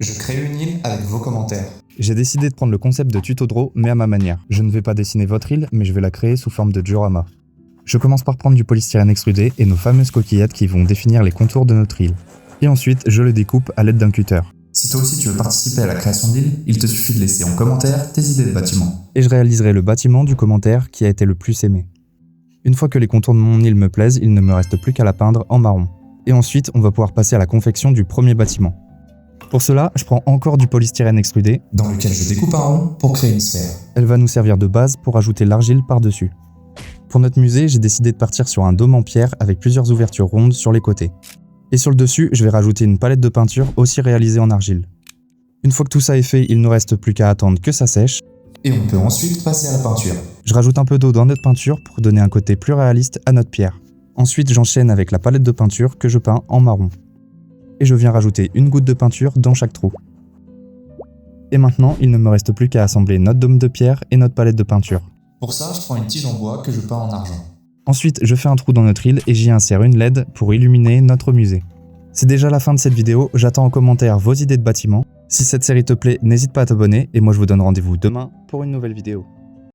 Je crée une île avec vos commentaires. J'ai décidé de prendre le concept de tuto draw, mais à ma manière. Je ne vais pas dessiner votre île, mais je vais la créer sous forme de diorama. Je commence par prendre du polystyrène extrudé et nos fameuses coquillettes qui vont définir les contours de notre île. Et ensuite, je le découpe à l'aide d'un cutter. Si toi aussi tu veux participer à la création de l'île, il te suffit de laisser en commentaire tes idées de bâtiment. Et je réaliserai le bâtiment du commentaire qui a été le plus aimé. Une fois que les contours de mon île me plaisent, il ne me reste plus qu'à la peindre en marron. Et ensuite, on va pouvoir passer à la confection du premier bâtiment. Pour cela, je prends encore du polystyrène extrudé, dans lequel je découpe un rond pour créer une sphère. Elle va nous servir de base pour ajouter l'argile par-dessus. Pour notre musée, j'ai décidé de partir sur un dôme en pierre avec plusieurs ouvertures rondes sur les côtés. Et sur le dessus, je vais rajouter une palette de peinture aussi réalisée en argile. Une fois que tout ça est fait, il ne nous reste plus qu'à attendre que ça sèche. Et on peut ensuite passer à la peinture. Je rajoute un peu d'eau dans notre peinture pour donner un côté plus réaliste à notre pierre. Ensuite, j'enchaîne avec la palette de peinture que je peins en marron. Et je viens rajouter une goutte de peinture dans chaque trou. Et maintenant, il ne me reste plus qu'à assembler notre dôme de pierre et notre palette de peinture. Pour ça, je prends une tige en bois que je peins en argent. Ensuite, je fais un trou dans notre île et j'y insère une LED pour illuminer notre musée. C'est déjà la fin de cette vidéo, j'attends en commentaire vos idées de bâtiments. Si cette série te plaît, n'hésite pas à t'abonner et moi je vous donne rendez-vous demain pour une nouvelle vidéo.